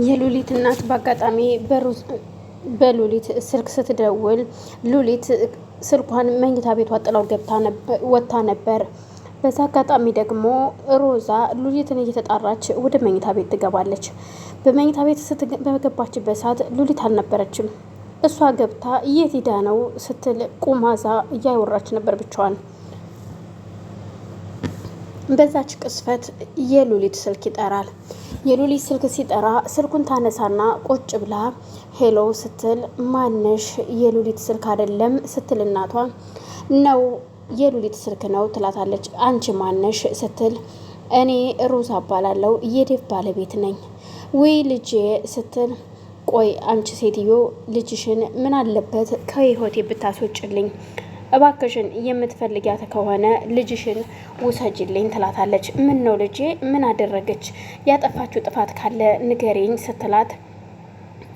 የሉሊት እናት በአጋጣሚ በሉሊት ስልክ ስትደውል ሉሊት ስልኳን መኝታ ቤቷ ጥላው ወጥታ ነበር። በዛ አጋጣሚ ደግሞ ሮዛ ሉሊትን እየተጣራች ወደ መኝታ ቤት ትገባለች። በመኝታ ቤት በገባችበት ሰዓት ሉሊት አልነበረችም። እሷ ገብታ የት ሄዳ ነው ስትል ቁማዛ እያወራች ነበር ብቻዋን። በዛች ቅስፈት የሉሊት ስልክ ይጠራል። የሉሊት ስልክ ሲጠራ ስልኩን ታነሳና ቁጭ ብላ ሄሎ ስትል ማነሽ? የሉሊት ስልክ አይደለም ስትል እናቷ ነው የሉሊት ስልክ ነው ትላታለች። አንቺ ማነሽ ስትል እኔ ሮዛ እባላለሁ የዴቭ ባለቤት ነኝ። ውይ ልጄ ስትል ቆይ አንቺ ሴትዮ ልጅሽን ምን አለበት ከህይወቴ ብታስወጭልኝ እባክሽን የምትፈልጊያት ከሆነ ልጅሽን ውሰጅልኝ ትላታለች። ምን ነው ልጄ ምን አደረገች? ያጠፋችው ጥፋት ካለ ንገሪኝ ስትላት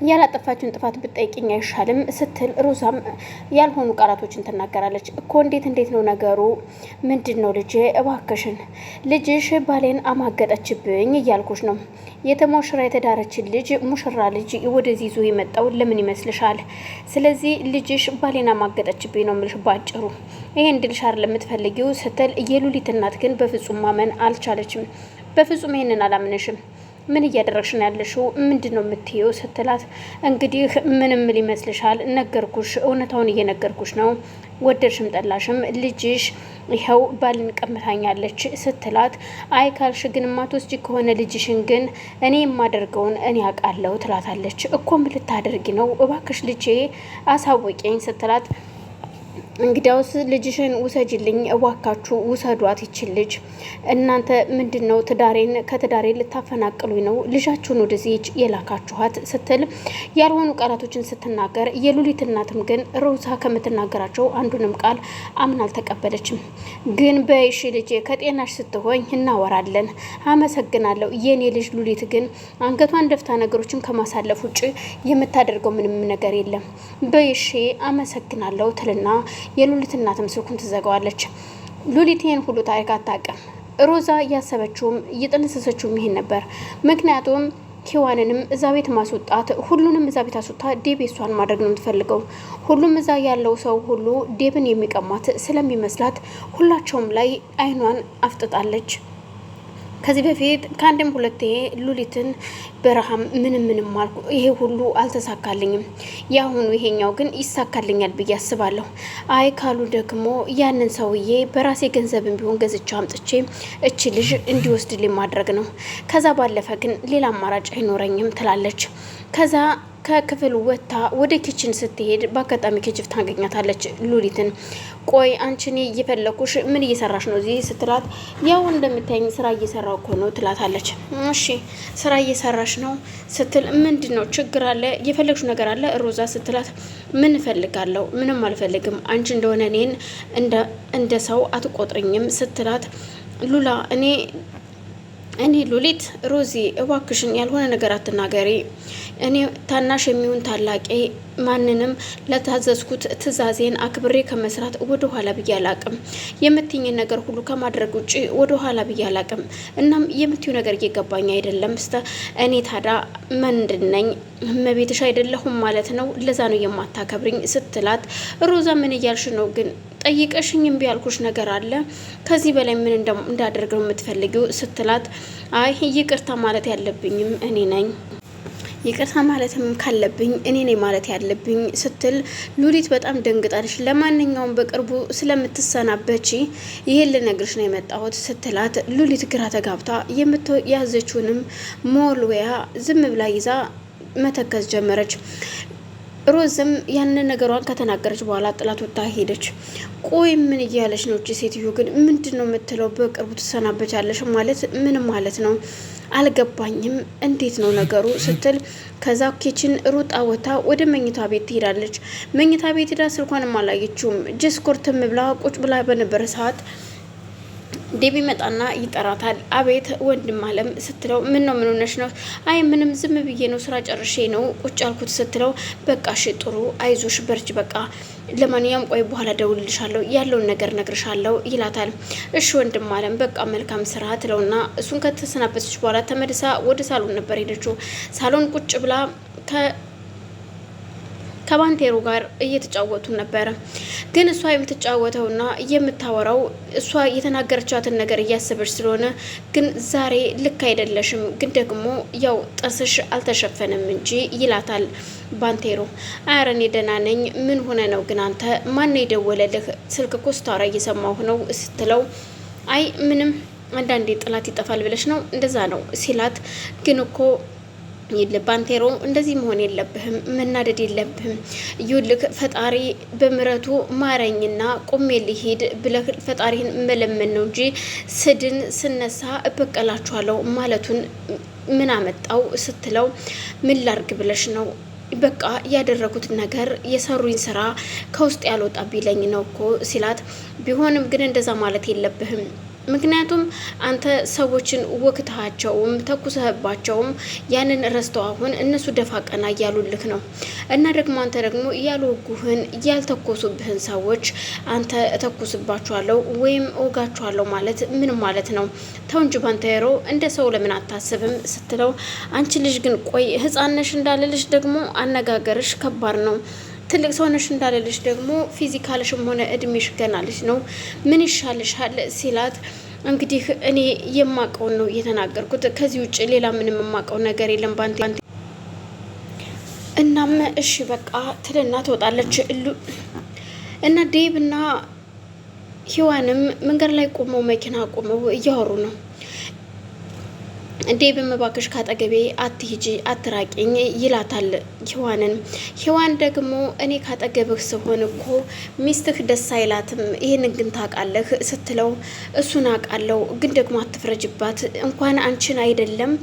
ያላጠፋችውን ጥፋት ብትጠይቂኝ አይሻልም ስትል ሮዛም ያልሆኑ ቃላቶችን ትናገራለች። እኮ እንዴት ነው ነገሩ? ምንድን ነው ልጄ? እባክሽን ልጅሽ ባሌን አማገጠችብኝ እያልኩሽ ነው። የተሞሽራ የተዳረችን ልጅ ሙሽራ ልጅ ወደዚህ ይዞ የመጣው ለምን ይመስልሻል? ስለዚህ ልጅሽ ባሌን አማገጠችብኝ ነው የምልሽ ባጭሩ። ይሄ እንድልሽ አይደል የምትፈልጊው ስትል የሉሊት እናት ግን በፍጹም ማመን አልቻለችም። በፍጹም ይሄንን አላምንሽም። ምን እያደረግሽ ነው ያለሽው? ምንድን ነው የምትይው ስትላት እንግዲህ ምንም ሊመስልሻል? ነገርኩሽ፣ እውነታውን እየነገርኩሽ ነው። ወደድሽም ጠላሽም ልጅሽ ይኸው ባልን ቀምታኛለች ስትላት አይ ካልሽ ግን ማትወስጂ ከሆነ ልጅሽን ግን እኔ የማደርገውን እኔ አውቃለሁ ትላታለች። እኮ ምን ልታደርጊ ነው? እባክሽ ልጄ አሳውቂኝ ስትላት እንግዲያውስ ልጅሽን ውሰጅልኝ እባካችሁ ውሰዷት ይችል ልጅ እናንተ ምንድነው ከትዳሬ ልታፈናቅሉኝ ነው ልጃችሁን ወደዚህ የላካችኋት ስትል ያልሆኑ ቃላቶችን ስትናገር የሉሊት እናትም ግን ሮዛ ከምትናገራቸው አንዱንም ቃል አምና አልተቀበለችም። ግን በይሽ ልጄ ከጤናሽ ስትሆኝ እናወራለን አመሰግናለሁ። የኔ ልጅ ሉሊት ግን አንገቷን ደፍታ ነገሮችን ከማሳለፍ ውጭ የምታደርገው ምንም ነገር የለም። በይሽ አመሰግናለሁ ትልና የሉሊት እናትም ስልኩን ትዘጋዋለች። ሉሊት ይሄን ሁሉ ታሪክ አታውቅም። ሮዛ እያሰበችውም እየጠነሰሰችውም ይሄን ነበር። ምክንያቱም ኪዋንንም እዛ ቤት ማስወጣት፣ ሁሉንም እዛ ቤት አስወጣ ዴብ እሷን ማድረግ ነው የምትፈልገው። ሁሉም እዛ ያለው ሰው ሁሉ ዴብን የሚቀማት ስለሚመስላት ሁላቸውም ላይ አይኗን አፍጥጣለች። ከዚህ በፊት ከአንድም ሁለቴ ሉሊትን በረሃም ምንም አልኩ፣ ይሄ ሁሉ አልተሳካልኝም። ያሁኑ ይሄኛው ግን ይሳካልኛል ብዬ አስባለሁ። አይ ካሉ ደግሞ ያንን ሰውዬ በራሴ ገንዘብም ቢሆን ገዝቻ አምጥቼ እቺ ልጅ እንዲወስድልኝ ማድረግ ነው። ከዛ ባለፈ ግን ሌላ አማራጭ አይኖረኝም ትላለች። ከዛ ከክፍል ወጥታ ወደ ኪችን ስትሄድ በአጋጣሚ ከጅፍ ታገኛታለች ሉሊትን። ቆይ አንቺን እየፈለኩሽ ምን እየሰራሽ ነው እዚህ ስትላት ያው እንደምታየኝ ስራ እየሰራው እኮ ነው ትላታለች። እሺ ስራ እየሰራሽ ነው ስትል ምንድን ነው ችግር አለ? የፈለግሽ ነገር አለ ሮዛ ስትላት ምን እፈልጋለሁ? ምንም አልፈልግም። አንቺ እንደሆነ እኔን እንደ ሰው አትቆጥርኝም ስትላት ሉላ እኔ ሉሊት ሮዚ እባክሽን ያልሆነ ነገር አትናገሪ። እኔ ታናሽ የሚሆን ታላቄ ማንንም ለታዘዝኩት ትዕዛዜን አክብሬ ከመስራት ወደ ኋላ ብዬ አላቅም። የምትይኝ ነገር ሁሉ ከማድረግ ውጭ ወደ ኋላ ብዬ አላቅም። እናም የምትዩ ነገር እየገባኝ አይደለም። እኔ ታዲያ ምንድን ነኝ? እመቤትሽ አይደለሁም ማለት ነው? ለዛ ነው የማታከብርኝ ስትላት ሮዛ ምን እያልሽ ነው ግን? ጠይቀሽኝ እምቢ ያልኩሽ ነገር አለ? ከዚህ በላይ ምን እንዳደርግ ነው የምትፈልጊው ስትላት አይ ይቅርታ ማለት ያለብኝም እኔ ነኝ፣ ይቅርታ ማለትም ካለብኝ እኔ ነኝ ማለት ያለብኝ ስትል ሉሊት በጣም ደንግጣለች። ለማንኛውም በቅርቡ ስለምትሰናበች ይሄን ልነግርሽ ነው የመጣሁት ስትላት ሉሊት ግራ ተጋብታ የምትያዘችውንም ሞልዌያ ዝም ብላ ይዛ መተከዝ ጀመረች። ሮዝም ያንን ነገሯን ከተናገረች በኋላ ጥላት ወጣ ሄደች። ቆይ ምን እያለች ነው እቺ ሴትዮ ግን? ምንድን ነው የምትለው? በቅርቡ ትሰናበቻለሽ ማለት ምን ማለት ነው? አልገባኝም። እንዴት ነው ነገሩ ስትል ከዛ ኪችን ሩጣ ወታ ወደ መኝታ ቤት ትሄዳለች። መኝታ ቤት ሄዳ ስልኳንም አላየችውም። ዲስኮርትም ብላ ቁጭ ብላ በነበረ ሰዓት ዴቢ መጣና ይጠራታል። አቤት ወንድም አለም ስትለው ምን ሆነሽ ነው? አይ ምንም ዝም ብዬ ነው ስራ ጨርሼ ነው ቁጭ ያልኩት ስትለው በቃ እሺ ጥሩ አይዞሽ በርቺ በቃ ለማንኛውም ቆይ በኋላ ደውልልሻለሁ ያለውን ነገር ነግርሻለሁ ይላታል። እሺ ወንድም አለም በቃ መልካም ስራ ትለውና እሱን ከተሰናበተች በኋላ ተመልሳ ወደ ሳሎን ነበር ሄደችው። ሳሎን ቁጭ ብላ ከባንቴሮ ጋር እየተጫወቱ ነበር። ግን እሷ የምትጫወተውና የምታወራው እሷ የተናገረቻትን ነገር እያሰበች ስለሆነ ግን ዛሬ ልክ አይደለሽም፣ ግን ደግሞ ያው ጥርስሽ አልተሸፈነም እንጂ ይላታል ባንቴሮ። ኧረ እኔ ደህና ነኝ። ምን ሆነ ነው ግን አንተ ማን የደወለልህ? ስልክ እኮ ስታወራ እየሰማሁ ነው ስትለው አይ ምንም አንዳንዴ ጥላት ይጠፋል ብለሽ ነው እንደዛ ነው ሲላት ግን እኮ ባንቴሮ እንደዚህ መሆን የለብህም፣ መናደድ የለብህም። ይኸውልህ ፈጣሪ በምሕረቱ ማረኝና ቆሜ ልሂድ ብለህ ፈጣሪን መለመን ነው እንጂ ስድን ስነሳ እበቀላችኋለሁ ማለቱን ምን አመጣው ስትለው ምን ላርግ ብለሽ ነው? በቃ ያደረጉት ነገር የሰሩኝ ስራ ከውስጥ ያልወጣ ቢለኝ ነው እኮ ሲላት ቢሆንም ግን እንደዛ ማለት የለብህም ምክንያቱም አንተ ሰዎችን ወክታቸውም ተኩሰህባቸውም ያንን ረስተው አሁን እነሱ ደፋ ቀና እያሉልህ ነው እና ደግሞ አንተ ደግሞ ያልወጉህን ያልተኮሱብህን ሰዎች አንተ እተኩስባቸዋለሁ ወይም እወጋቸዋለሁ ማለት ምን ማለት ነው? ተው እንጂ ባንቴሮ እንደ ሰው ለምን አታስብም ስትለው አንቺ ልጅ ግን ቆይ ህፃን ነሽ እንዳልልሽ ደግሞ አነጋገርሽ ከባድ ነው ትልቅ ሰው ነሽ እንዳለልሽ ደግሞ ፊዚካልሽም ሆነ እድሜሽ ገና ልጅ ነው ምን ይሻልሻል ሲላት እንግዲህ እኔ የማቀውን ነው የተናገርኩት ከዚህ ውጭ ሌላ ምንም የማቀው ነገር የለም ባንቴ እናም እሺ በቃ ትልና ትወጣለች እና ዴብና ሂዋንም መንገድ ላይ ቆመው መኪና ቆመው እያወሩ ነው ዴብም እባክሽ ካጠገቤ አትሂጂ አትራቂኝ ይላታል ሂዋንን ሂዋን ደግሞ እኔ ካጠገብህ ስሆን እኮ ሚስትህ ደስ አይላትም ይሄንን ግን ታውቃለህ ስትለው እሱን አውቃለሁ ግን ደግሞ አትፍረጅባት እንኳን አንቺን አይደለም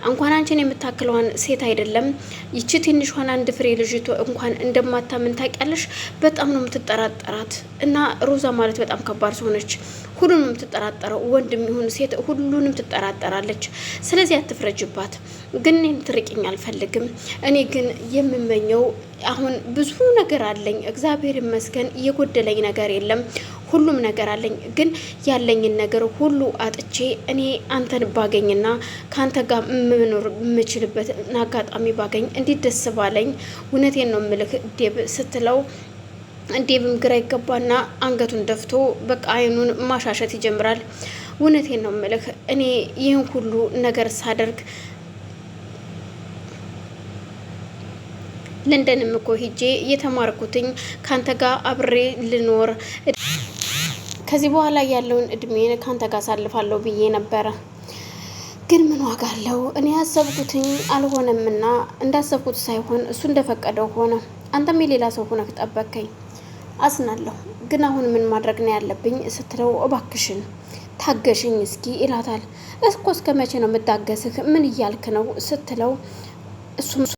እንኳን አንቺን የምታክለዋን ሴት አይደለም ይቺ ትንሿን አንድ ፍሬ ልጅቶ እንኳን እንደማታምን ታውቂያለሽ በጣም ነው የምትጠራጠራት እና ሮዛ ማለት በጣም ከባድ ሰው ነች ሁሉንም ትጠራጠረው ወንድም ይሁን ሴት ሁሉንም ትጠራጠራለች ስለዚህ አትፍረጅባት ግን እንትርቂኝ አልፈልግም እኔ ግን የምመኘው አሁን ብዙ ነገር አለኝ እግዚአብሔር ይመስገን የጎደለኝ ነገር የለም ሁሉም ነገር አለኝ ግን ያለኝን ነገር ሁሉ አጥቼ እኔ አንተን ባገኝና ካንተ ጋር መኖር የምችልበት አጋጣሚ ባገኝ እንዴት ደስ ባለኝ እውነቴን ነው ምልክ ዴብ ስትለው ዴብም ግራ ይገባና አንገቱን ደፍቶ በቃ አይኑን ማሻሸት ይጀምራል እውነቴን ነው ምልክ እኔ ይህን ሁሉ ነገር ሳደርግ ለንደንም እኮ ሂጄ የተማርኩትኝ ካንተ ጋር አብሬ ልኖር ከዚህ በኋላ ያለውን እድሜን ካንተ ጋር ሳልፋለሁ ብዬ ነበረ ግን ምን ዋጋ አለው እኔ ያሰብኩትኝ አልሆነምና እንዳሰብኩት ሳይሆን እሱ እንደፈቀደው ሆነ አንተም የሌላ ሰው ሆነህ ጠበከኝ አስናለሁ ግን አሁን ምን ማድረግ ነው ያለብኝ ስትለው እባክሽን ታገሽኝ እስኪ ይላታል እስከ መቼ ነው የምታገስህ ምን እያልክ ነው ስትለው እሱም